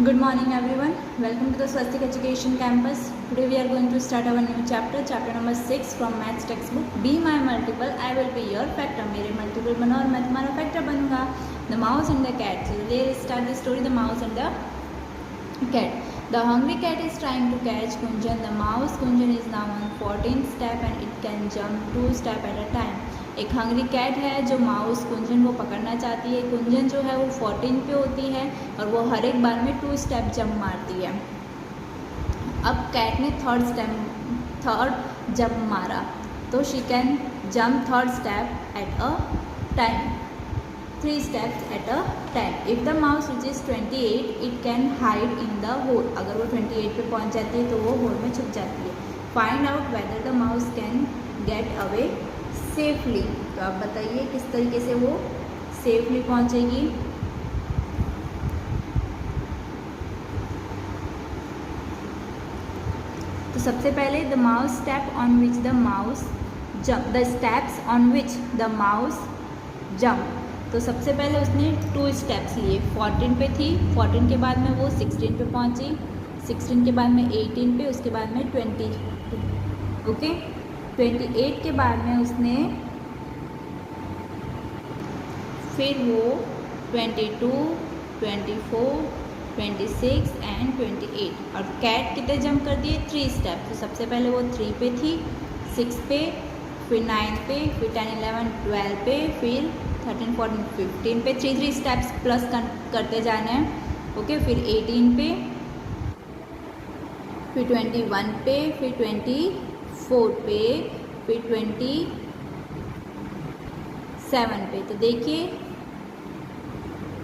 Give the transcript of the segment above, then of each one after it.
Good morning everyone. Welcome to the Swastik Education Campus. Today we are going to start our new chapter number 6 from Maths textbook. Be my multiple, I will be your factor. मेरे multiple बनो और मैं तुम्हारा factor बनूंगा. The mouse and the cat. So let's start the story. The mouse and the cat. The hungry cat is trying to catch Kunjan. The mouse Kunjan is now on 14th step and it can jump 2 steps at a time. एक hungry cat है जो mouse कुंजन को पकड़ना चाहती है. कुंजन जो है वो 14 पे होती है और वो हर एक बार में 2 स्टेप जंप मारती है. अब कैट ने थर्ड जंप मारा तो she can jump third step at a time, 3 steps at a time. If the mouse reaches 28 it can hide in the hole. अगर वो 28 पे पहुंच जाती है तो वो होल में छुप जाती है. Find out whether the mouse can get away safely. तो आप बताइए किस तरीके से वो सेफली पहुंचेगी. तो सबसे पहले the mouse step on which the mouse jump, the steps on which the mouse jump. तो सबसे पहले उसने 2 स्टेप्स लिए. 14 पे थी, 14 के बाद में वो 16 पे पहुंची, 16 के बाद में 18 पे, उसके बाद में 20. ओके 28 के बाद में उसने फिर वो 22, 24, 26 एंड 28. और कैट कितने जंप कर दिए? 3 स्टेप. तो सबसे पहले वो 3 पे थी, 6 पे, फिर 9 पे, फिर 10, 11, 12 पे, फिर 13, 14, 15 पे. 3 स्टेप्स प्लस करते जाने हैं. ओके फिर 18 पे, फिर 21 पे, फिर 24 पे, फिर 27 पे. तो देखिए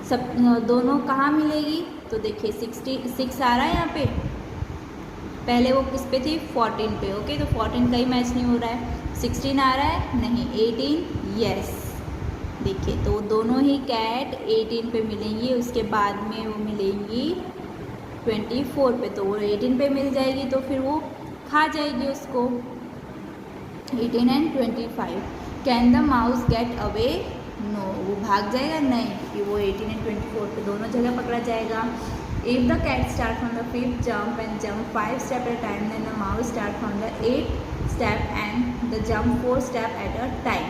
सब दोनों कहाँ मिलेगी. तो देखिए 66 आ रहा है यहाँ पे. पहले वो किस पे थी? 14 पे. ओके तो 14 का ही मैच नहीं हो रहा है. 16 आ रहा है? नहीं. 18 यस. देखिए तो दोनों ही कैट 18 पे मिलेंगी. उसके बाद में वो मिलेंगी 24 पे. तो वो 18 पे मिल जाएगी तो फिर वो खा जाएगी उसको. 18 and 25. Can the mouse get away? No. वो भाग जाएगा? नहीं, क्योंकि वो 18 एंड 24 पे दोनों जगह पकड़ा जाएगा. If the cat start from the 5th jump and jump 5 step at a time then the mouse start from the 8th step and the jump 4 step at a time.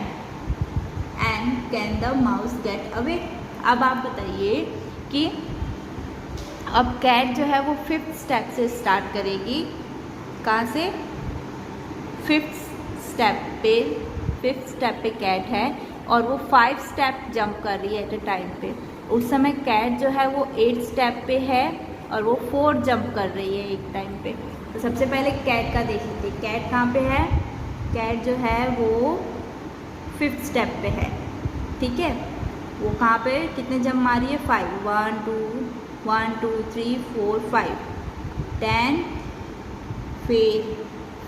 And can the mouse get away? अब आप बताइए कि अब cat जो है वो 5th step से start करेगी. कहाँ से? 5th स्टेप पे कैट है और वो 5 स्टेप जंप कर रही है एट अ टाइम पे. उस समय कैट जो है वो 8 स्टेप पे है और वो 4 जंप कर रही है एक टाइम पे. तो सबसे पहले कैट का देख लीजिए. कैट कहाँ पे है? कैट जो है वो 5th स्टेप पे है. ठीक है. वो कहाँ पे कितने जंप मारी है? 5. 1 2 3 4 5. 10 फिर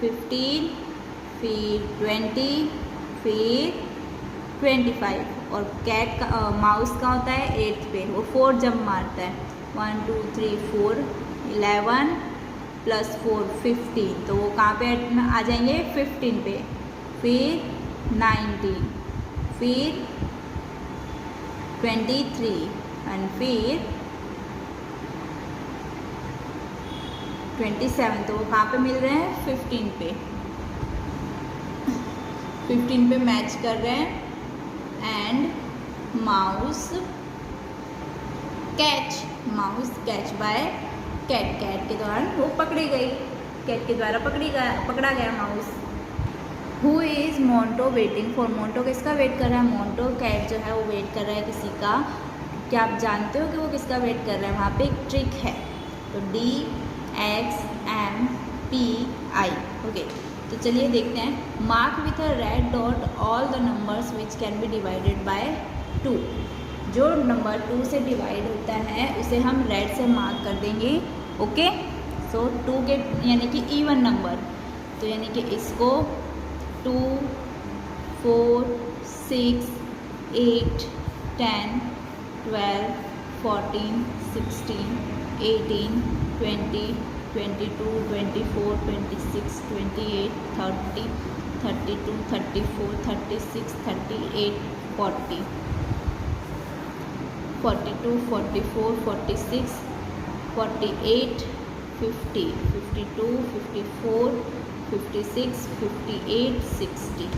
15 फिर 20 फिर 25. और कैट का माउस का होता है 8th पे. वो 4 जंप मारता है. 1 2 3 4 11 प्लस 4 15. तो वो कहाँ पे आ जाएंगे? 15 पे. फिर 19 फिर 23 एंड फिर 27. तो वो कहाँ पे मिल रहे हैं? 15 पे. 15 पे मैच कर रहे हैं. And mouse catch by cat. Cat के दौरान वो पकड़ी गई. कैट के द्वारा पकड़ा गया mouse. Who is Monte waiting for? Monte किसका वेट कर रहा है? मोंटो कैट जो है वो वेट कर रहा है किसी का. क्या आप जानते हो कि वो किसका वेट कर रहा है? वहाँ पे एक ट्रिक है. तो DXMPI. ओके तो चलिए देखते हैं. Mark with a red dot all the numbers which can be divided bye 2. जो नंबर 2 से डिवाइड होता है उसे हम रेड से मार्क कर देंगे. ओके सो 2 के यानी कि इवन नंबर. तो यानी कि इसको 2 4 6 8 10 12 14 16 18 20 22 24 26 28 30 32 34 36 38 40 42, 44, 46, 48, 50, 52, 54, 56, 58, 60.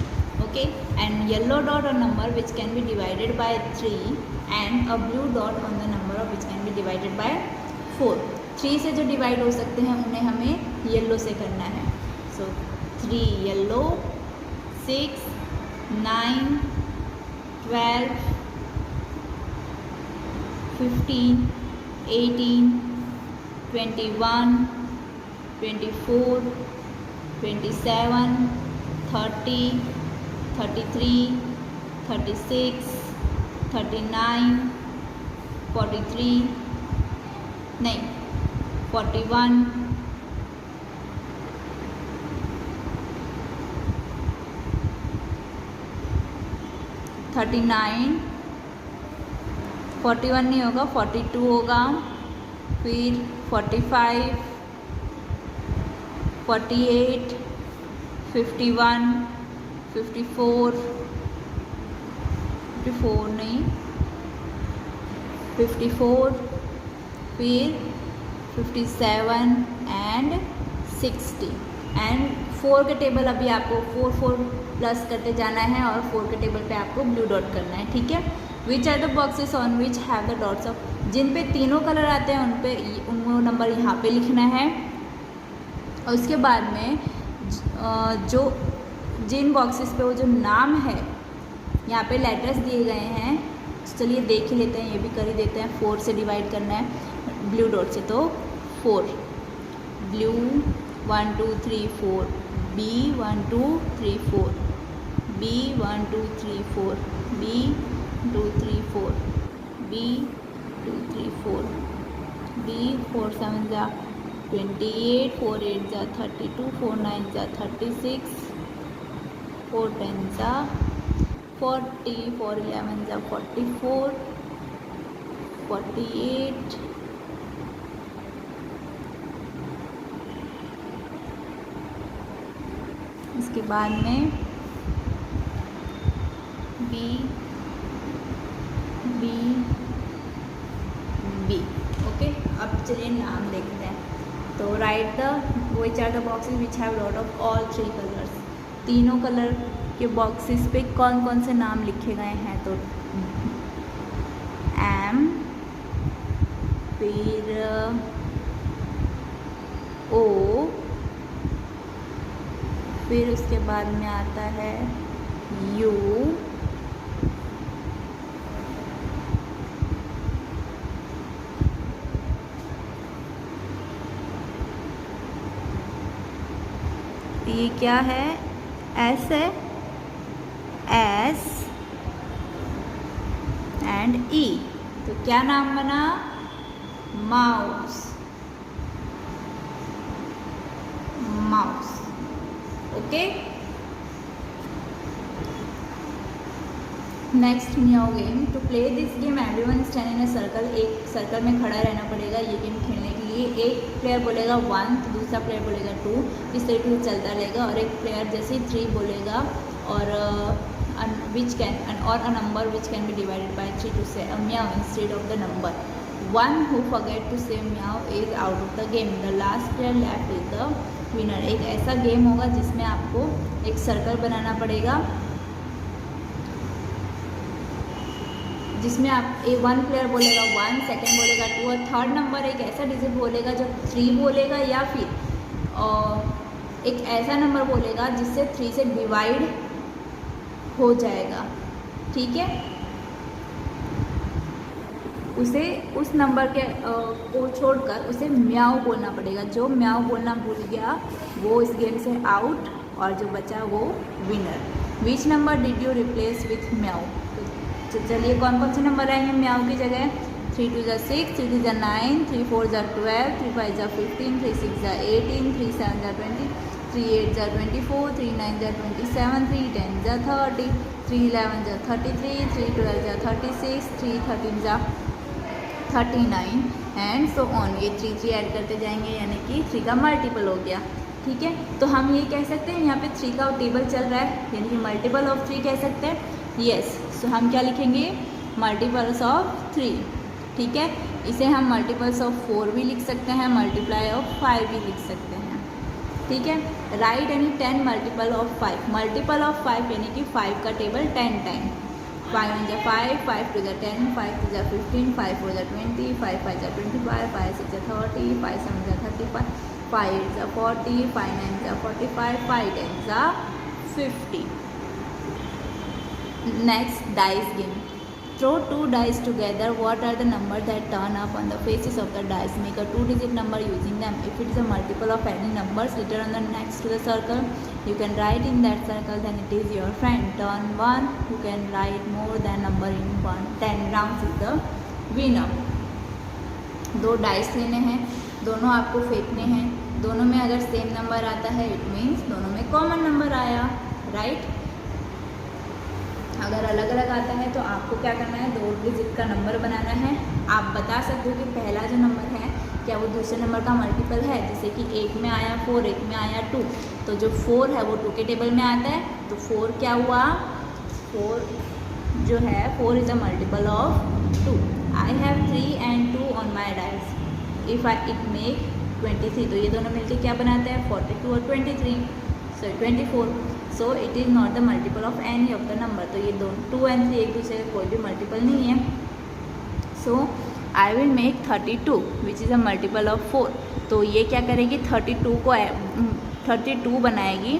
Okay, and yellow dot on number which can be divided by 3 and a blue dot on the number of which can be divided by 4. 3 से जो डिवाइड हो सकते हैं उन्हें हमें येलो से करना है. So 3 येलो, 6, 9, 12, 15, 18, 21, 24, 27, 30, 33, 36, 39, 43, नहीं 41, 39, 41 नहीं होगा, 42 होगा, फिर 45, 48, 51, 54, 54 नहीं 54, फिर 57 एंड 60. एंड 4 के टेबल अभी आपको 4 4 प्लस करते जाना है और 4 के टेबल पे आपको ब्लू डॉट करना है. ठीक है. Which are the boxes on which have the dots of, जिन पे तीनों कलर आते हैं उन पे उनको नंबर यहाँ पे लिखना है. और उसके बाद में जो जिन बॉक्सेस पे वो जो नाम है यहाँ पे लेटर्स दिए गए हैं, चलिए देख ही लेते हैं, ये भी कर ही देते हैं. 4 से डिवाइड करना है ब्लू डॉट से, तो 4 blue, 1 2 3 4, B 1 2 3 4, B 1 2 3 4, B 2 3 4, B 2 3 4, B 4 7 जा 28, 4 8 जा 32, 4 9 जा 36, 4 10 जा 40, 4 11 जा 44, 48, इसके बाद में बी बी बी. ओके, अब चलिए नाम देखते हैं. तो write the which are the boxes which have dot of all 3 colours. तीनों कलर के बॉक्सेस पे कौन कौन से नाम लिखे गए हैं, तो एम, फिर ओ, फिर उसके बाद में आता है यू, ये क्या है, एस है, एस एंड ई. तो क्या नाम बना, mouse, mouse. Okay. Next meow game. To play this game everyone stand in a circle. एक सर्कल में खड़ा रहना पड़ेगा ये गेम खेलने के लिए. एक प्लेयर बोलेगा 1 तो दूसरा प्लेयर बोलेगा 2, इस तरीके से चलता रहेगा. और एक प्लेयर जैसे 3 बोलेगा और विच कैन और a number which can be divided by 3 to say meow instead of the number. One who forget to say meow is out of the game. The last player left is the winner. एक ऐसा game होगा जिसमें आपको एक circle बनाना पड़ेगा जिसमें आप 1 player बोलेगा 1, सेकंड बोलेगा 2 और थर्ड नंबर एक ऐसा डिजिट बोलेगा जो 3 बोलेगा या फिर एक ऐसा नंबर बोलेगा जिससे 3 से डिवाइड हो जाएगा. ठीक है. उसे उस नंबर के को छोड़कर उसे म्याओ बोलना पड़ेगा. जो म्याओ बोलना भूल गया वो इस गेम से आउट और जो बचा वो winner. Which number did you replace with meow. तो चलिए कौन कौन से नंबर आएंगे म्याओ की जगह. 3 2 जा 6, 3 3 जा 9, 3 4 जा 12, 3 5 जा 15, 3 6 जा 18, 3 7 जा 20, 3 8 जा 24, 3 9 जा 27, 3 10 जा 30, 3 11 जा 33, 3 12 जा 36, 3 13 जा 39 एंड सो ऑन. ये 3 3 ऐड करते जाएंगे यानी कि 3 का मल्टीपल हो गया. ठीक है. तो हम ये कह सकते हैं यहाँ पे 3 का टेबल चल रहा है यानी कि मल्टीपल ऑफ 3 कह सकते हैं. यस. सो हम क्या लिखेंगे, मल्टीपल्स ऑफ 3. ठीक है। इसे हम मल्टीपल्स ऑफ 4 भी लिख सकते हैं, मल्टीप्लाई ऑफ 5 भी लिख सकते हैं, ठीक है। Right any 10 multiple of 5, multiple of 5 यानी कि 5 का टेबल 10 टाइम। 5 1 जा 5, 5 2 जा 10, 5 3 जा 15, 5 4 जा 20, 5 5 जा 25, 5 6 जा 30, 5 7 जा 35, 5 8 जा 40, 5 9 जा 45, 5 10 जा 50। Next dice game. Throw 2 dice together. What are the numbers that turn up on the faces of the dice? Make a 2-digit number using them. If it is a multiple of any numbers written on the next to the circle, you can write in that circle, then it is your friend. Turn 1, you can write more than number in 1. 10 rounds is the winner. 2 dice लेने हैं, दोनों आपको फेंकने हैं, दोनों में अगर same number आता है इट मीन्स दोनों में कॉमन नंबर आया, राइट। अगर अलग अलग आता है तो आपको क्या करना है, 2 डिजिट का नंबर बनाना है। आप बता सकते हो कि पहला जो नंबर है क्या वो दूसरे नंबर का मल्टीपल है, जैसे कि एक में आया 4, एक में आया 2, तो जो 4 है वो 2 के टेबल में आता है, तो 4 क्या हुआ, 4 जो है 4 is a multiple of 2। I have 3 and 2 on my dice, if I it make 23, तो ये दोनों मिलकर क्या बनाते हैं, 42 और 23, सो 24। So it is not the multiple of any of the number, तो ये दोनों 2 and 3 एक दूसरे का कोई भी मल्टीपल नहीं है। So I will make 32 which is a multiple of 4, तो ये क्या करेगी, 32 बनाएगी,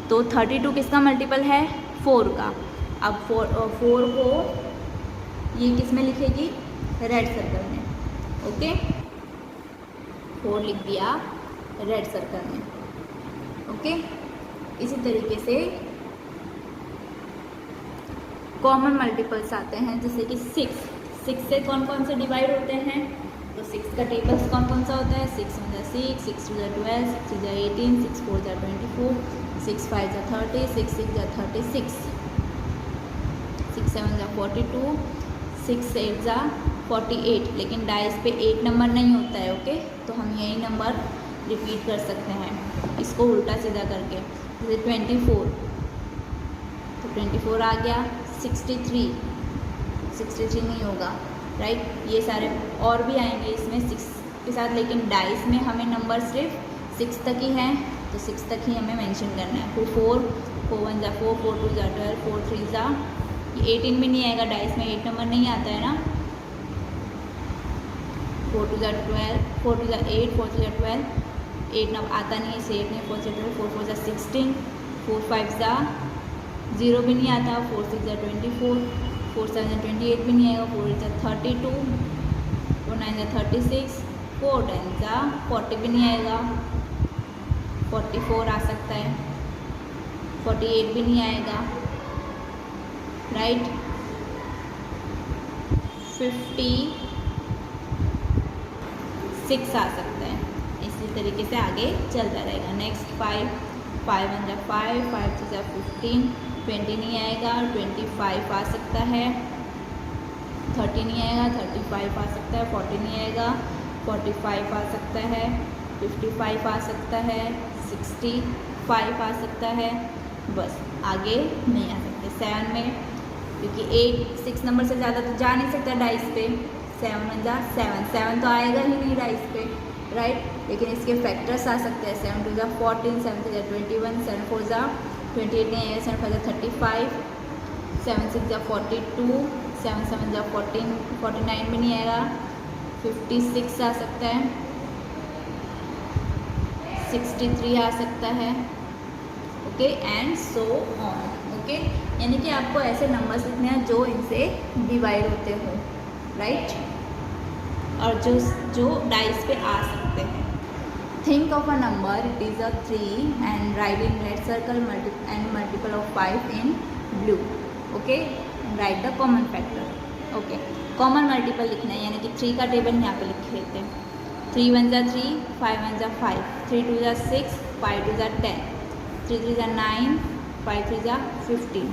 तो 32 किसका मल्टीपल है, 4 का। अब 4 को ये किस में लिखेगी, रेड सर्कल में, ओके। 4 लिख दिया रेड सर्कल में, ओके। इसी तरीके से कॉमन मल्टीपल्स आते हैं, जैसे कि 6 से कौन कौन से डिवाइड होते हैं, तो 6 का टेबल्स कौन कौन सा होता है, 6 1 जा 6, 6 2 जा 12, 6 3 जा 18, 6 4 जा 24, 6 5 जा 30, 6 6 जा 36, 6 7 जा 42, 6 8 जा 48। लेकिन डाइस पे एक नंबर नहीं होता है, ओके, तो हम यही नंबर रिपीट कर सकते हैं, इसको उल्टा सीधा करके, जैसे 24, तो 24 आ गया, 63 नहीं होगा, राइट। ये सारे और भी आएंगे इसमें 6 के साथ, लेकिन डाइस में हमें नंबर सिर्फ 6 तक ही है, तो 6 तक ही हमें मेंशन करना है। फिर 4 1 जा 4, 4 2 जा 12, 4 3 जा, ये 18 भी नहीं आएगा, डाइस में 8 नंबर नहीं आता है ना। 4 2 जा 12, 4 2 जा 8, 4 3 जा 12, 8 नंबर आता नहीं है, इसे 8 नहीं, 4 से 12, 4 4 जा 16, 4 5 जा 0 भी नहीं आता, 4 6 जा 24, 4 7 जा 28 भी नहीं आएगा, 4 8 जा 32, 4 9 जा 36, 4 10 जा 40 भी नहीं आएगा, 44 आ सकता है, 48 भी नहीं आएगा, राइट। 56 आ सकता है। इसी तरीके से आगे चलता रहेगा। नेक्स्ट 5 1 जा 5, 5 2 जा 15, 20 नहीं आएगा, 25 आ सकता है, 30 नहीं आएगा, 35 आ सकता है, 40 नहीं आएगा, 45 आ सकता है, 55 आ सकता है, 65 आ सकता है, बस आगे नहीं आ सकते। 7 में, क्योंकि 6 नंबर से ज़्यादा तो जा नहीं सकता डाइस पे, 7 1 जा 7 तो आएगा ही नहीं डाइस पे, राइट। लेकिन इसके फैक्टर्स आ सकते हैं, 7 2 जा 14, 7 3 जा 21, 7 4 जा 28 नहीं आएगा, 7 5 जा 35, 7 6 जा 42, 7 7 जा 14, 49 भी नहीं आएगा, 56 आ सकता है, 63 आ सकता है, okay, and so on, okay. यानी कि आपको ऐसे नंबर्स लिखने हैं जो इनसे डिवाइड होते हो, राइट, और जो डाइस पे आ सकते हैं। Think of a number, it is a 3 and right in red circle and multiple of 5 in blue, okay. Right the common factor, okay. Common multiple लिखना है, यानी कि 3 का टेबल यहाँ पे लिख लेते हैं। 3 1 जा 3, 5 1 जा 5, 3 2 जा 6, 5 2 जा 10, 3 3 जा 9, 5 3 जा 15।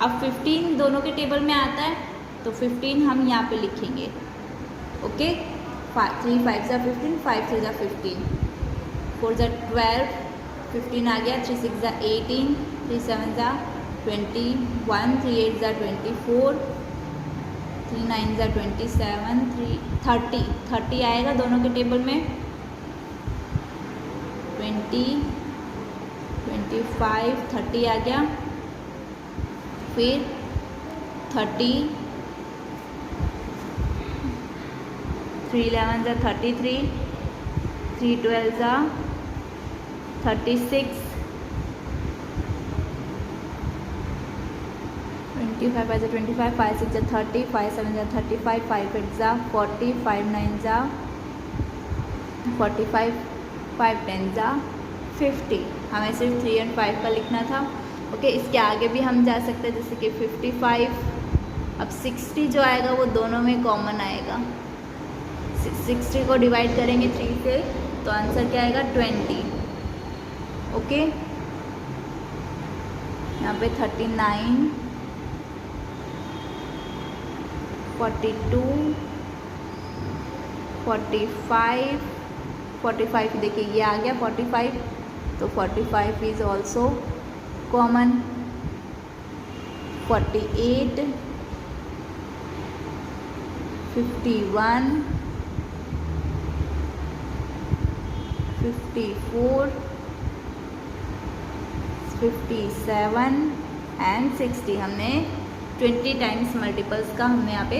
अब 15 दोनों के टेबल में आता है, तो 15 हम यहाँ पे लिखेंगे, ओके। 3 5 जा 15, 5 3 जा 15, 4 जा 12, 15 आ गया, 3 6 जा 18, 3 7 जा 21, 3 8 जा 24, 3 9 ज़ा 27, 3 30 आएगा दोनों के टेबल में। 20 25 30 आ गया। फिर 30, 3 11 ज़ा 33, 3 12 ज़ा 36, 25 5 ज़ा 25, 5 6 ज़ा 30, 5 7 ज़ा 35, 5 8 ज़ा 40, 5 9 ज़ा 45, 5 10 ज़ा 50। हमें सिर्फ 3 और 5 का लिखना था। ओके, इसके आगे भी हम जा सकते हैं, जैसे कि 55। अब 60 जो आएगा वो दोनों में कॉमन आएगा। 60 को डिवाइड करेंगे 3 से तो आंसर क्या आएगा 20। ओके, यहाँ पे 39, 42, 45, 45 देखिए ये आ गया 45, तो 45 इज ऑल्सो कॉमन। 48, 51, 54, 57 एंड 60। हमने 20 टाइम्स मल्टीपल्स का हमने यहाँ पे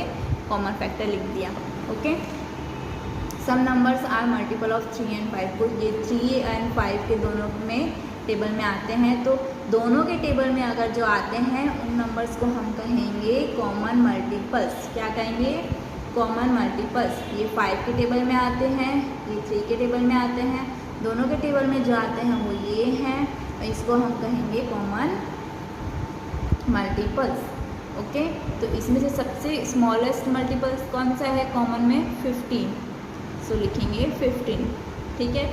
कॉमन फैक्टर लिख दिया। Okay, some numbers are multiple of 3 and 5। को ये 3 एंड 5 के दोनों में टेबल में आते हैं, तो दोनों के टेबल में अगर जो आते हैं उन नंबर्स को हम कहेंगे कॉमन मल्टीपल्स। क्या कहेंगे? Common multiples. ये 5 के टेबल में आते हैं, ये 3 के टेबल में आते हैं, दोनों के टेबल में जो आते हैं वो ये हैं, इसको हम कहेंगे कॉमन मल्टीपल्स। ओके, तो इसमें से सबसे स्मॉलेस्ट मल्टीपल्स कौन सा है कॉमन में? 15, सो लिखेंगे 15। ठीक है,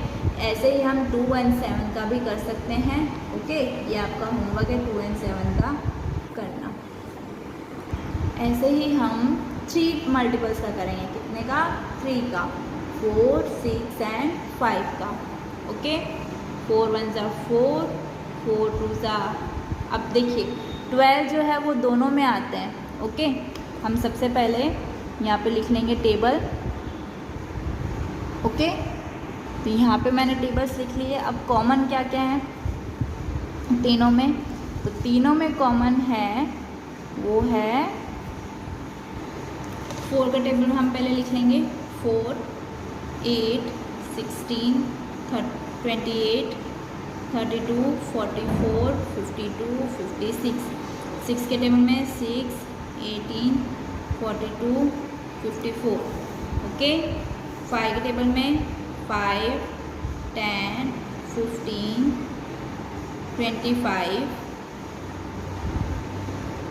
ऐसे ही हम 2 एंड 7 का भी कर सकते हैं। ओके, ये आपका होमवर्क है 2 एंड 7 का करना। ऐसे ही हम 3 मल्टीपल्स का करेंगे। कितने का? 3 का, 4 6 एंड 5 का। ओके, 4 1 ज़ा 4, 4 2 ज़ा, अब देखिए 12 जो है वो दोनों में आते हैं। ओके, हम सबसे पहले यहाँ पे लिख लेंगे टेबल। ओके, तो यहाँ पे मैंने टेबल्स लिख लिए। अब कॉमन क्या क्या है तीनों में? तो तीनों में कॉमन है वो है 4 का टेबल हम पहले लिख लेंगे। 4 8 16 28 32 44 52 56। 6 के टेबल में 6 18 42 54। ओके, 5 के टेबल में 5 10 15 25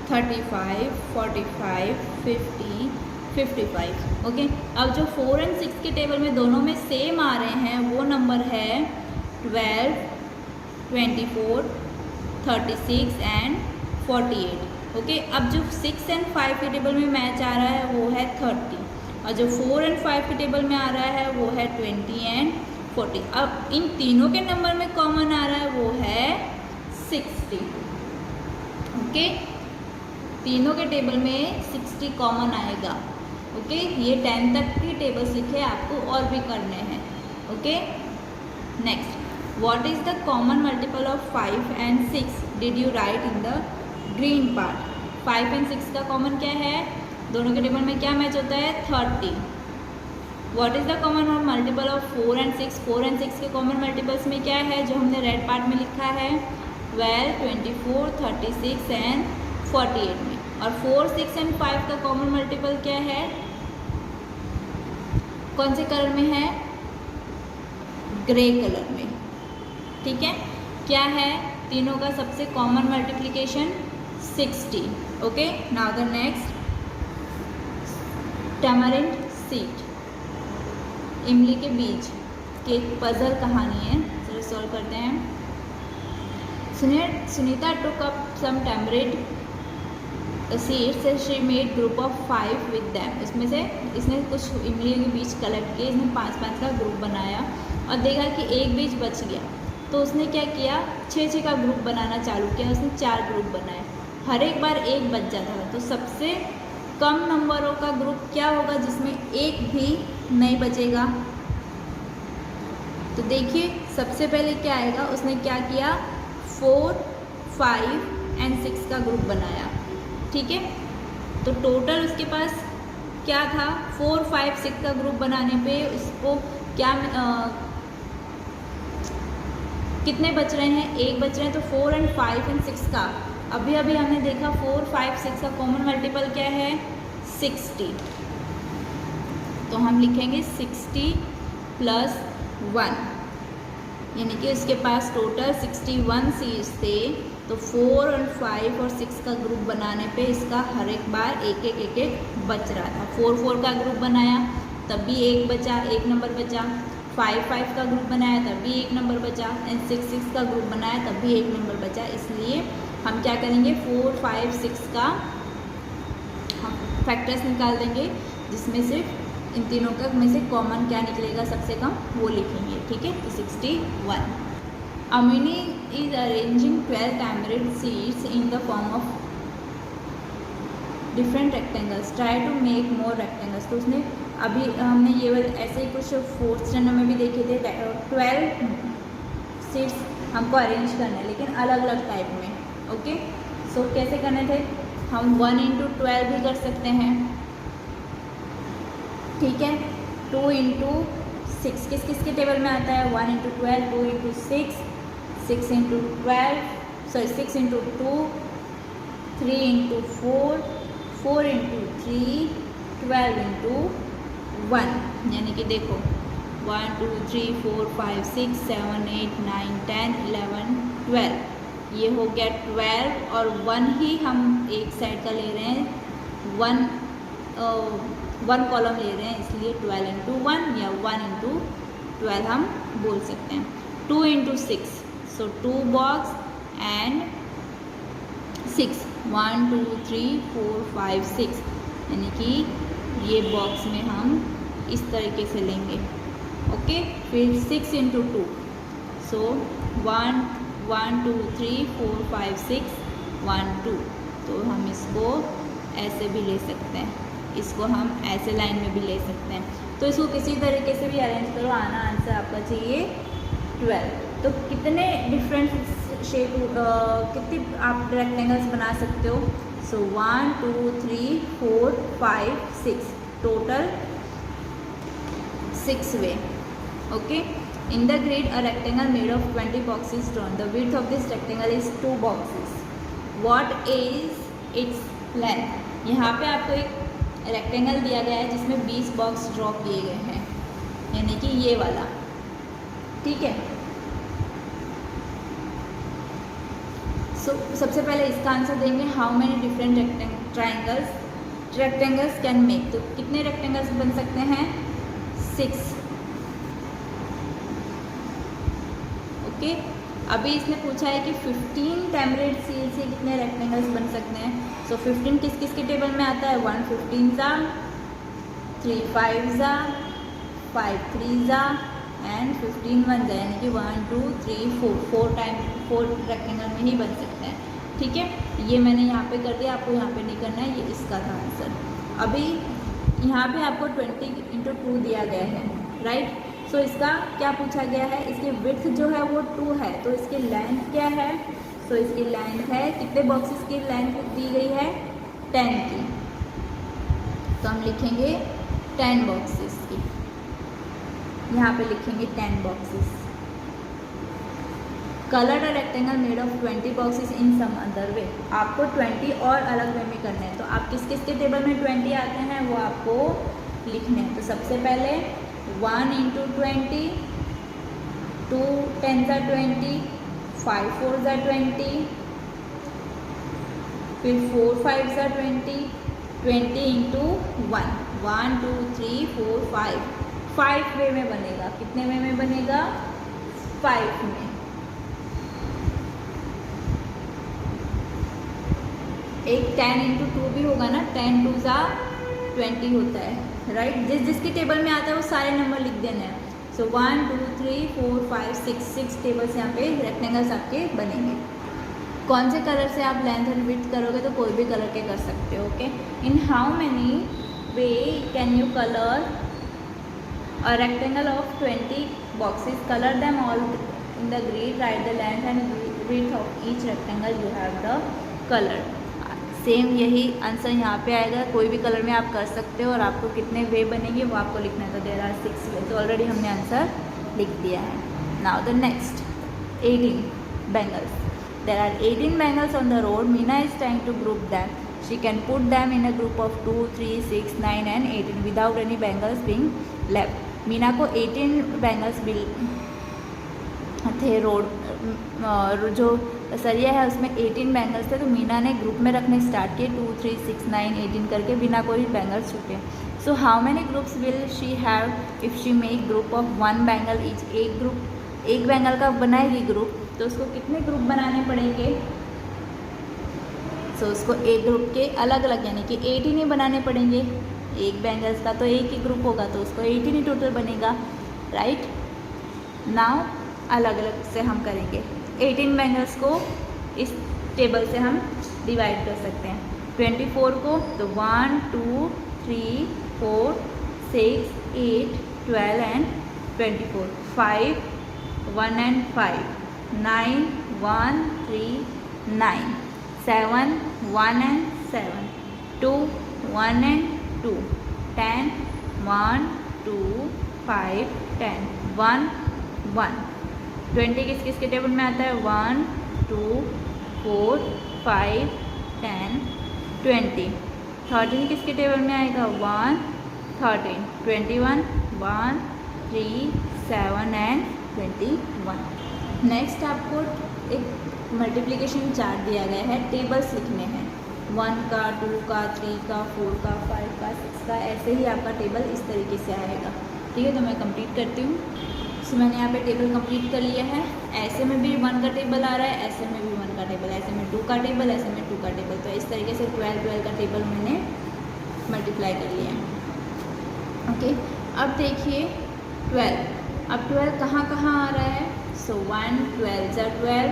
35 45 50 55। ओके, अब जो 4 एंड 6 के टेबल में दोनों में सेम आ रहे हैं वो नंबर है 12 24 36 एंड 48। ओके, अब जो 6 एंड 5 के टेबल में मैच आ रहा है वो है 30, और जो 4 एंड 5 के टेबल में आ रहा है वो है 20 एंड 40। अब इन तीनों के नंबर में कॉमन आ रहा है वो है 60। ओके, तीनों के टेबल में 60 कॉमन आएगा। ओके, ये 10 तक की टेबल्स लिखे, आपको और भी करने हैं। Okay, next, what is the common multiple of 5 and 6? Did you right in the green part? 5 and 6 का कॉमन क्या है? दोनों के टेबल में क्या मैच होता है? 30। What is the common multiple of 4 and 6? 4 and 6 के कॉमन मल्टीपल्स में क्या है जो हमने रेड पार्ट में लिखा है? 12 24 36 एंड 48 में। और 4 6 एंड 5 का कॉमन मल्टीपल क्या है? कौन से कलर में है? ग्रे कलर में। ठीक है, क्या है तीनों का सबसे common multiplication? 60। Okay, now the next, tamarind seed, इमली के बीज की एक पजल कहानी है, चलो सॉल्व करते हैं। Sunita took up some tamarind seeds and she made group of 5 with them. इसमें से इसने कुछ इमली के बीज कलेक्ट किए, इसने 5-5 का ग्रुप बनाया और देखा कि एक बीज बच गया, तो उसने क्या किया? 6-6 का ग्रुप बनाना चालू किया। उसने 4 ग्रुप बनाए, हर एक बार एक बच जाता था। तो सबसे कम नंबरों का ग्रुप क्या होगा जिसमें एक भी नहीं बचेगा। तो देखिए सबसे पहले क्या आएगा, उसने क्या किया 4, 5 एंड 6 का ग्रुप बनाया। ठीक है, तो टोटल उसके पास क्या था 4, 5, 6 का ग्रुप बनाने पे उसको क्या कितने बच रहे हैं, एक बच रहे हैं। तो 4 एंड 5 एंड 6 का अभी अभी हमने देखा 4, 5, 6 का कॉमन मल्टीपल क्या है 60। तो हम लिखेंगे 60 प्लस 1, यानी कि उसके पास टोटल 61 सीड्स थे। तो 4 और 5 और 6 का ग्रुप बनाने पे इसका हर एक बार एक बच रहा था। 4, 4 का ग्रुप बनाया तब भी एक बचा, एक नंबर बचा। 5, 5 का ग्रुप बनाया तब भी एक नंबर बचा एंड 6, 6 का ग्रुप बनाया तब भी एक नंबर बचा। इसलिए हम क्या करेंगे 4, 5, 6 का हम फैक्टर्स निकाल देंगे, जिसमें सिर्फ इन तीनों का में से कॉमन क्या निकलेगा सबसे कम वो लिखेंगे। ठीक है, तो 61। Amini is arranging 12 tamarind seeds in the form of different rectangles. Try to make more rectangles. तो उसने अभी हमने ये ऐसे ही कुछ 4th स्टैंडर्ड में भी देखे थे 12 सीड्स हमको अरेंज करना है, लेकिन अलग अलग टाइप में। ओके, सो कैसे करने थे, हम 1 into 12 भी कर सकते हैं। ठीक है, 2 into 6 किस किस के टेबल में आता है 1 into 12, 2 into 6, 6 into 12, sorry 6 into 2, 3 into 4, 4 into 3, 12 into 1, यानी कि देखो 1 2 3 4 5 6 7 8 9 10 11 12, ये हो गया 12 और 1 ही हम एक साइड का ले रहे हैं, 1 कॉलम ले रहे हैं, इसलिए 12 into 1 या 1 into 12 हम बोल सकते हैं। 2 into 6, so 2 box and 6, 1 2 3 4 5 6, यानी कि ये बॉक्स में हम इस तरीके से लेंगे। ओके, फिर 6 into 2, so 1 1 2 3 4 5 6 1 2, तो हम इसको ऐसे भी ले सकते हैं, इसको हम ऐसे लाइन में भी ले सकते हैं। तो इसको किसी तरीके से भी अरेंज करो, आना आंसर आपका चाहिए 12। तो कितने डिफरेंट शेप कितने आप रेक्टेंगल्स बना सकते हो, सो 1 2 3 4 5 6, total 6 way. Okay, in the grid a rectangle made of 20 boxes drawn. The width of this rectangle is 2 boxes. What is its length? यहाँ पे आपको एक रेक्टेंगल दिया गया है जिसमें 20 बॉक्स ड्रॉ किए गए हैं, यानी कि ये वाला। ठीक है, सबसे पहले इसका आंसर देंगे how many different rectangles can make. तो कितने रेक्टेंगल्स बन सकते हैं 6। ओके, अभी इसने पूछा है कि 15 टैमरिंड सीड से कितने रेक्टेंगल्स बन सकते हैं। सो 15 किस किस के टेबल में आता है 1 15 ज़ा, 3 5 ज़ा, 5 3 ज़ा एंड 15 1 ज़ा, यानी कि 1 2 3 4 रेक्टेंगल में ही बन सकते हैं। ठीक है, ये मैंने यहाँ पे कर दिया, आपको यहाँ पे नहीं करना है, ये इसका था आंसर। अभी यहाँ पे आपको 20 into 2 दिया गया है, राइट। सो इसका क्या पूछा गया है, इसकी विड्थ जो है वो 2 है, तो इसकी लेंथ क्या है। सो इसकी लेंथ है, कितने बॉक्सेस की लेंथ दी गई है 10 की, तो हम लिखेंगे 10 बॉक्सेस की, यहाँ पे लिखेंगे 10 boxes. Coloured a rectangle made of 20 boxes in some other way, आपको 20 और अलग वे में करना है। तो आप किस किस के टेबल में 20 आते हैं वो आपको लिखने हैं। तो सबसे पहले 1 into 20, 2 10 ज़ा 20, 5 4 ज़ा 20, फिर 4 5 ज़ा 20, 20 into 1, 1 2 3 4 5 वे में बनेगा। कितने वे में बनेगा 5 में। एक 10 into 2 भी होगा ना, 10 2 ज़ा 20 होता है, राइट। जिसके टेबल में आता है वो सारे नंबर लिख देना है। सो 1 2 3 4 5 6 टेबल्स यहाँ पे रेक्टेंगल्स आपके बनेंगे। कौन से कलर से आप लेंथ एंड विड्थ करोगे तो कोई भी कलर के कर सकते हो. Okay, in how many way can you colour a rectangle of 20 boxes? Color them all in the grid. Write the length and width of each rectangle you have the color. Same यही answer यहाँ पे आएगा. कोई भी colour में आप कर सकते हो और आपको कितने वे बनेंगे वो आपको लिखना है. तो देयर आर 6 वे. तो ऑलरेडी हमने आंसर लिख दिया है. Now the next 18 bangles. There are 18 bangles on the road. Meena is trying to group them. She can put them in a group of 2, 3, 6, 9 and 18 without any bangles being left. Meena को 18 bangles bill थे. Road जो सरिया है उसमें 18 bangles थे. तो मीना ने group में रखने स्टार्ट किए 2, 3, 6, 9, 18 करके बिना कोई बैंगल्स छूटे. So how many groups will she have if she make group of 1 bangle each. एक बैंगल का बनाएगी ग्रुप तो उसको कितने ग्रुप बनाने पड़ेंगे. सो उसको एक ग्रुप के अलग अलग यानी कि 18 ही बनाने पड़ेंगे. एक बैंगल्स का तो एक ही ग्रुप होगा तो उसको 18 ही टोटल बनेगा. राइट नाउ अलग अलग से हम करेंगे. 18 बैंगल्स को इस टेबल से हम डिवाइड कर सकते हैं. 24 को तो 1, 2, 3, 4, 6, 8, 12 एंड 24. 5, 1 and 5, 9, 1, 3, 9, 7, 1 and 7, 2, 1 and 2, 10, 1, 2, 5, 10, 1, 1. 20 किस किस के टेबल में आता है. 1, 2, 4, 5, 10, 20. 13 किसके टेबल में आएगा. 1, 13, 21, 1, 3, 7 एंड 21. नेक्स्ट आपको एक मल्टीप्लिकेशन चार्ट दिया गया है. टेबल्स लिखने हैं 1 का, 2 का, 3 का, 4 का, 5 का, 6 का. ऐसे ही आपका टेबल इस तरीके से आएगा. ठीक है, तो मैं कंप्लीट करती हूँ. सो मैंने यहाँ पे टेबल कंप्लीट कर लिया है. ऐसे में भी 1 का टेबल आ रहा है, ऐसे में भी 1 का टेबल, ऐसे में 2 का टेबल, ऐसे में 2 का टेबल. तो इस तरीके से 12 का टेबल मैंने मल्टीप्लाई कर लिया है. ओके, अब देखिए 12. अब 12 कहाँ कहाँ आ रहा है. सो 1 12 ज़ा 12,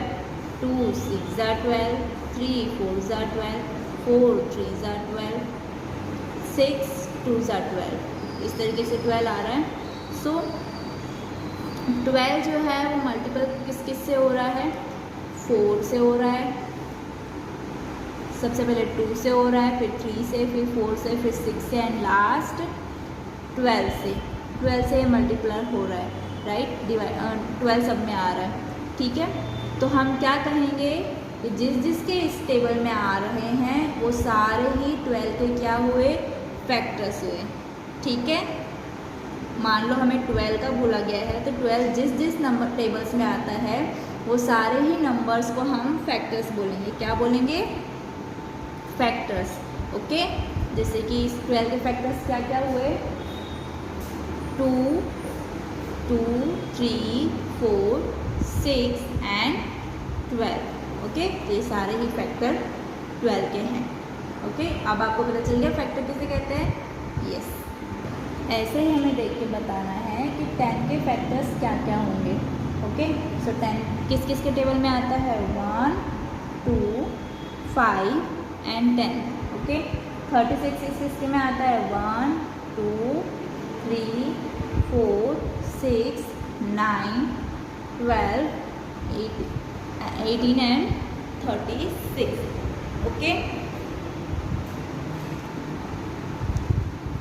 2 6 ज़ा 12, 3 4 ज़ा 12, 4 3 ज़ा 12, 6 2 ज़ा 12. इस तरीके से 12 आ रहा है. सो 12 जो है वो मल्टीपल किस किस से हो रहा है. 4 से हो रहा है. सबसे पहले 2 से हो रहा है, फिर 3 से, फिर 4 से, फिर 6 से एंड लास्ट 12 से. 12 से मल्टीप्लाई हो रहा है. राइट, 12 सब में आ रहा है. ठीक है, तो हम क्या कहेंगे कि जिस जिसके इस टेबल में आ रहे हैं वो सारे ही 12 के क्या हुए. फैक्टर्स हुए. ठीक है, मान लो हमें 12 का बोला गया है तो 12 जिस जिस नंबर टेबल्स में आता है वो सारे ही नंबर्स को हम फैक्टर्स बोलेंगे. क्या बोलेंगे. फैक्टर्स. ओके, जैसे कि इस 12 के फैक्टर्स क्या क्या हुए. 2, 2, 3, 4, 6 एंड 12. ओके, ये सारे ही फैक्टर 12 के हैं. ओके, अब आपको पता चल गया फैक्टर किसे कहते हैं. यस, ऐसे ही हमें देख के बताना है कि 10 के फैक्टर्स क्या क्या होंगे. ओके, सो 10 किस किस के टेबल में आता है. 1, 2, 5 एंड 10. ओके, 36 किसके में आता है. 1, 2, 3, 4, 6, 9, 12, 18 एंड 36. ओके,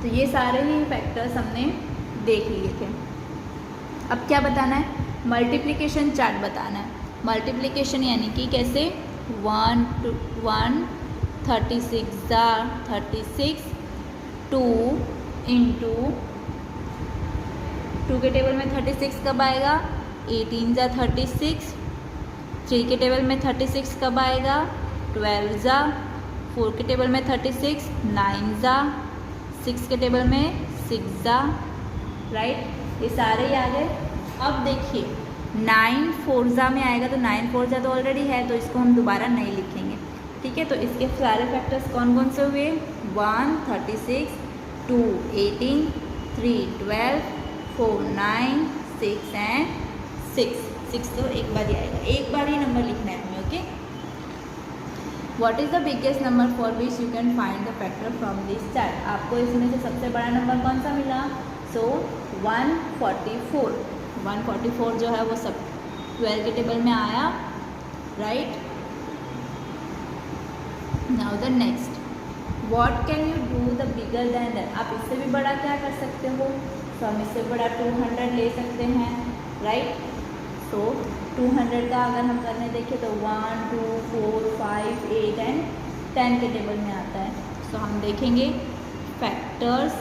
तो ये सारे ही फैक्टर्स हमने देख लिए थे. अब क्या बताना है. मल्टीप्लिकेशन चार्ट बताना है. मल्टीप्लिकेशन यानी कि कैसे. 1 2 1 36 ज़ा 36, 2 इंटू 2 के टेबल में 36 कब आएगा. 18 ज़ा 36. 3 के टेबल में 36 कब आएगा. 12 ज़ा. 4 के टेबल में 36, 9 ज़ा. 6 के टेबल में 6 ज़ा. राइट, ये सारे ही आ गए. अब देखिए 9 4 ज़ा में आएगा तो 9 4 ज़ा तो ऑलरेडी है तो इसको हम दोबारा नहीं लिखेंगे. ठीक है, तो इसके सारे फैक्टर्स कौन कौन से हुए. 1 36, 2 18, 3 12, 4 9, 6 एंड 6 तो एक बार ही आएगा. एक बार ही नंबर लिखना है हमें. Okay, what is the biggest number for which you can find the factor from this chart. आपको इसमें से सबसे बड़ा नंबर कौन सा मिला? सो 144। 144 जो है वो सब 12 के टेबल में आया, right. Now the next, what can you do the bigger than that. आप इससे भी बड़ा क्या कर सकते हो? तो हम इससे बड़ा 200 ले सकते हैं, राइट। सो 200 का अगर हम करने देखें तो 1 2 4 5 8 एंड 10 के टेबल में आता है। सो हम देखेंगे factors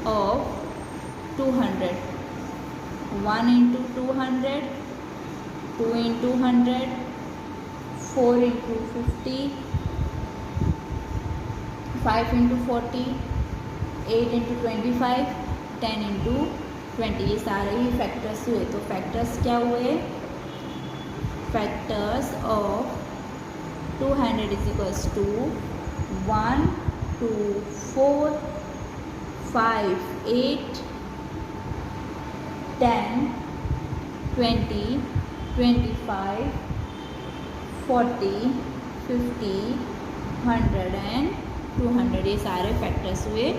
of 200। 1 into 200, 2 into 100, 4 into 50, 5 into 40, 8 into 25, 10 into 20। ये सारे ही फैक्टर्स हुए। तो फैक्टर्स क्या हुए? Factors of 200 is equals to 1 2 4 5 8 10 20 25 40 50 100 and 200। ये सारे फैक्टर्स हुए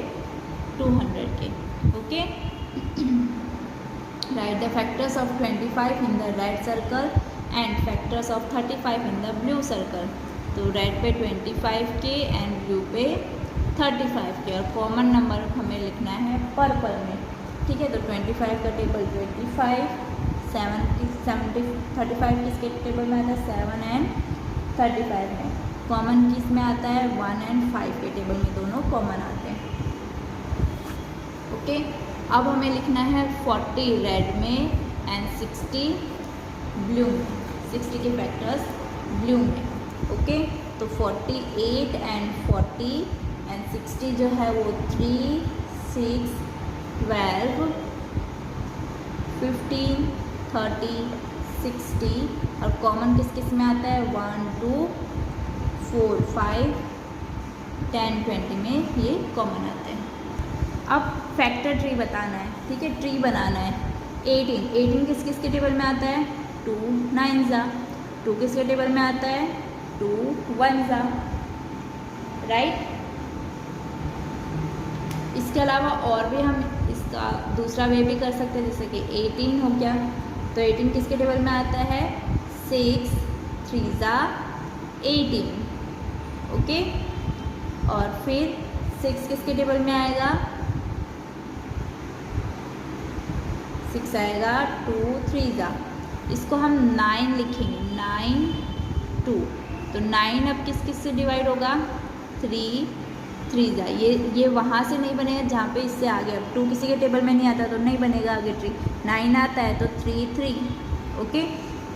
200 के। Okay, right the factors of 25 in the red circle and factors of 35 in the blue circle. तो रेड पे 25 के एंड ब्लू पे 35 के, और कॉमन नंबर हमें लिखना है पर्पल में, ठीक है। तो 25 का टेबल 25, 35 किसके टेबल में आता है? 7 एंड 35 में। कॉमन किस में आता है? 1 एंड 5 के टेबल में दोनों कॉमन आते हैं। ओके, अब हमें लिखना है 40 रेड में एंड 60 ब्लू में। 60 के फैक्टर्स ब्लू में। ओके, तो 48 एंड 40 एंड 60 जो है वो 3 6 12 15 30 60, और कॉमन किस किस में आता है? 1 2 4 5 10 20 में ये कॉमन आते हैं। अब फैक्टर ट्री बताना है, ठीक है, ट्री बनाना है। 18 किस किस के टेबल में आता है? 2 9 ज़ा। 2 किसके टेबल में आता है? 2 1 ज़ा, राइट। इसके अलावा और भी हम इसका दूसरा वे भी कर सकते हैं, जैसे कि 18 हो गया। तो 18 किसके टेबल में आता है? 6 3 ज़ा 18, ओके। और फिर 6 किसके टेबल में आएगा? 6 आएगा 2 3 ज़ा। इसको हम 9 लिखेंगे, 9 2। तो 9 अब किस किस से डिवाइड होगा? 3 3 ज़ा। ये वहाँ से नहीं बनेगा जहाँ पे इससे आगे। अब 2 किसी के टेबल में नहीं आता तो नहीं बनेगा आगे ट्री। 9 आता है तो 3 3, ओके।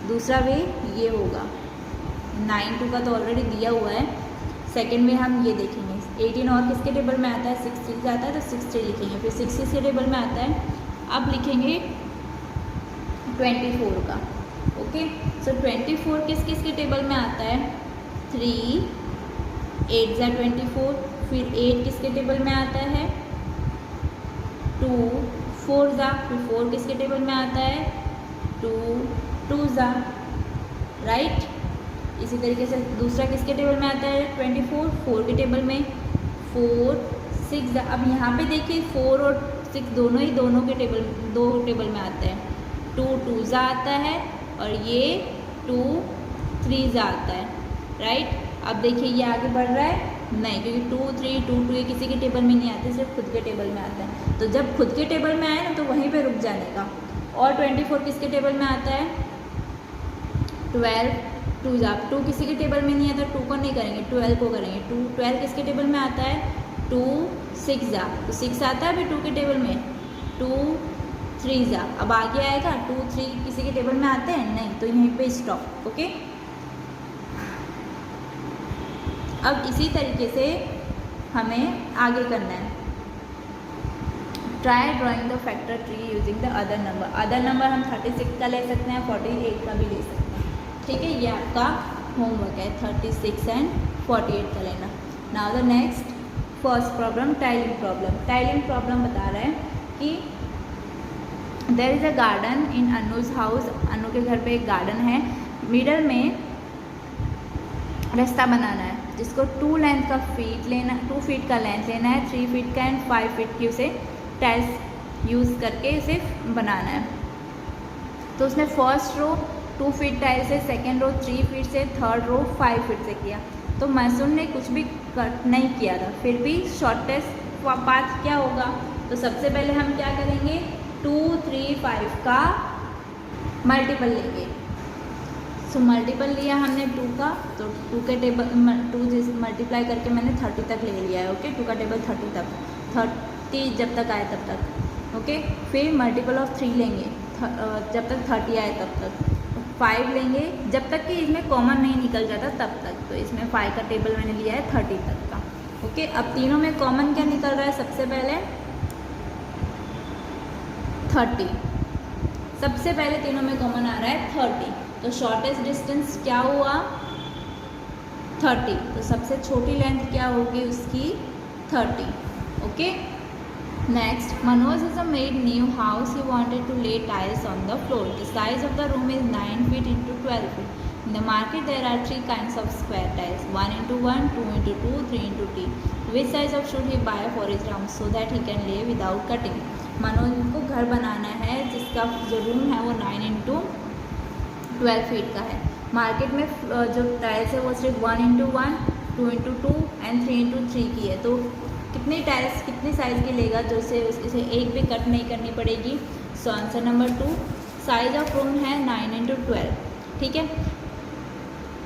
दूसरा वे ये होगा, 9 2 का तो ऑलरेडी दिया हुआ है। सेकेंड में हम ये देखेंगे 18 और किसके टेबल में आता है? 6 3 आता है तो 6 3 लिखेंगे। फिर 6 किसके टेबल में आता है? अब लिखेंगे 24 का, ओके। सो 24 किस किस के टेबल में आता है? 3 8 ज़ा 24। फिर 8 किसके टेबल में आता है? 2 4 ज़ा। फिर 4 किसके टेबल में आता है? 2 2 ज़ा, राइट। इसी तरीके से दूसरा किसके टेबल में आता है? 24 4 के टेबल में। 4 6 ज़ा। अब यहाँ पे देखिए 4 और 6 दोनों के टेबल, 2 टेबल में आते हैं। 2 2 ज़ा आता है और ये 2 3 ज़ा आता है, राइट। अब देखिए ये आगे बढ़ रहा है नहीं, क्योंकि 2 3 2 2 ये किसी के टेबल में नहीं आते, सिर्फ खुद के टेबल में आता है। तो जब खुद के टेबल में आए ना तो वहीं पे रुक जाने का। और 24 किसके टेबल में आता है? 12 2 ज़ा। 2 किसी के टेबल में नहीं आता, 2 को नहीं करेंगे, 12 को करेंगे। 12 किसके टेबल में आता है? 2 6 ज़ा। तो 6 आता है अभी 2 के टेबल में। 2 3 ज़ा। अब आगे आएगा 2 3 किसी के टेबल में आते हैं नहीं, तो यहीं पे स्टॉप, ओके। अब इसी तरीके से हमें आगे करना है। Try drawing the factor tree using the other number. Other number हम 36 का ले सकते हैं, 48 का भी ले सकते हैं, ठीक है। ये आपका होमवर्क है, 36 एंड 48 का लेना। Now the next first problem, tiling problem. Tiling problem बता रहा है कि there is a garden in Anu's house. Anu के घर पे एक गार्डन है। मिडल में रास्ता बनाना है, जिसको 2 लेंथ का फीट लेना, 2 फीट का लेंथ लेना है, 3 फीट का एंड 5 फीट की उसे टाइल्स यूज़ करके इसे बनाना है। तो उसने फर्स्ट रो 2 फीट टाइल से, सेकेंड रो 3 फीट से, थर्ड रो 5 फीट से किया। तो मैसून ने कुछ भी कट नहीं किया था, फिर भी शॉर्टेस्ट पाथ क्या होगा? तो सबसे पहले हम क्या करेंगे, 2, 3, 5 का मल्टीपल लेंगे। सो मल्टीपल लिया हमने 2 का, तो 2 के टेबल 2 जिस मल्टीप्लाई करके मैंने 30 तक ले लिया है। ओके, 2 का टेबल 30 तक, 30 जब तक आए तब तक। ओके, फिर मल्टीपल ऑफ 3 लेंगे जब तक 30 आए तब तक, 5 लेंगे जब तक कि इसमें कॉमन नहीं निकल जाता तब तक। तो इसमें 5 का टेबल मैंने लिया है 30 तक का। ओके, अब तीनों में कॉमन क्या निकल रहा है? सबसे पहले 30, सबसे पहले तीनों में कॉमन आ रहा है 30। तो शॉर्टेस्ट डिस्टेंस क्या हुआ? 30। तो सबसे छोटी लेंथ क्या होगी उसकी? 30। Okay, next, Manoj has made new house. He wanted to lay tiles on the floor. The size of the room is 9 feet into 12 feet. In the market there are 3 kinds of square tiles, 1 into 1, 2 into 2, 3 into 3. Which size of should he buy for his room so that he can lay without cutting? Manoj को घर बनाना है जिसका जो room है वो 9 into 12 feet का है। Market में जो टाइल्स है वो सिर्फ 1 into 1, 2 into 2 एंड 3 into 3 की है। तो कितनी टाइल्स कितनी साइज़ की लेगा जो इसे एक भी कट नहीं करनी पड़ेगी? So answer number 2। Size of room है 9 into 12। ठीक है,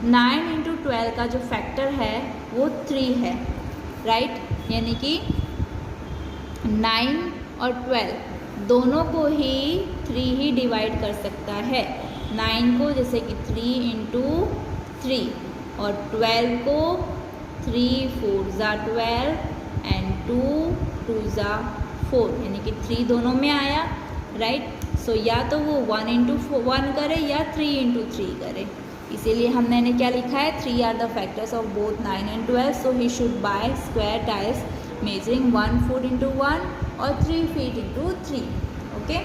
9 into 12 का जो फैक्टर है वो 3 है, राइट? यानी कि 9 और 12 दोनों को ही 3 ही डिवाइड कर सकता है। 9 को जैसे कि 3 into 3 और 12 को 3 4 ज़ा 12 एंड 2 2 ज़ा 4, यानी कि 3 दोनों में आया, राइट? सो या तो वो 1 into 1 करे या 3 into 3 करे, इसीलिए हमने क्या लिखा है? 3 are the factors of both 9 and 12, so he should buy square tiles measuring 1 foot into 1 और 3 feet into 3। Okay,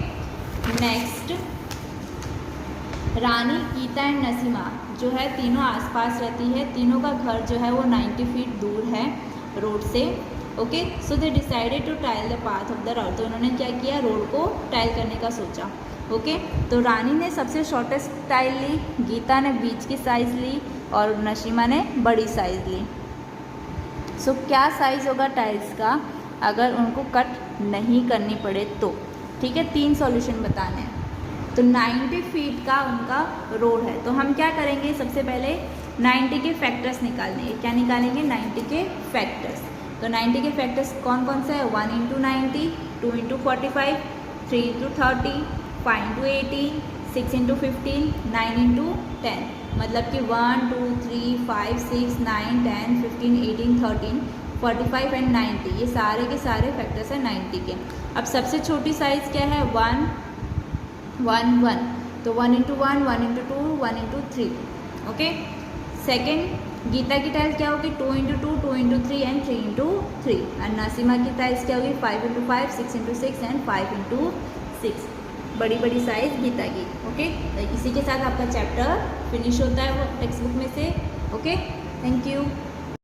next, Rani, Geeta and Naseema जो है तीनों आसपास रहती है। तीनों का घर जो है वो 90 फीट दूर है रोड से। Okay, so they decided to tile the path of the road. तो उन्होंने क्या किया? रोड को टाइल करने का सोचा। ओके, तो रानी ने सबसे शॉर्टेस्ट टाइल ली, गीता ने बीच की साइज़ ली और नसीमा ने बड़ी साइज़ ली। सो क्या साइज़ होगा टाइल्स का अगर उनको कट नहीं करनी पड़े तो? ठीक है, 3 सॉल्यूशन बताने हैं। तो 90 फीट का उनका रोड है, तो हम क्या करेंगे? सबसे पहले 90 के फैक्टर्स निकालने। क्या निकालेंगे? 90 के फैक्टर्स। तो 90 के फैक्टर्स कौन कौन से हैं? 1 into 90, 2 into 45, 3 into 30, 5 into 18, 6 into 15, 9 into 10। मतलब कि 1 2 3 5 6 9 10 15 18 13 45 एंड 90, ये सारे के सारे फैक्टर्स हैं 90 के। अब सबसे छोटी साइज़ क्या है? 1 1 1, तो 1 into 1, 1 into 2, 1 into 3। Okay, second, Gita की टाइल्स क्या होगी? 2 into 2, 2 into 3 एंड 3 into 3। और नसीमा की टाइल्स क्या होगी? 5 into 5, 6 into 6 एंड 5 into 6। बड़ी बड़ी साइज़ गीता की। ओके, तो इसी के साथ आपका चैप्टर फिनिश होता है वो टेक्स्ट बुक में से। Okay, thank you.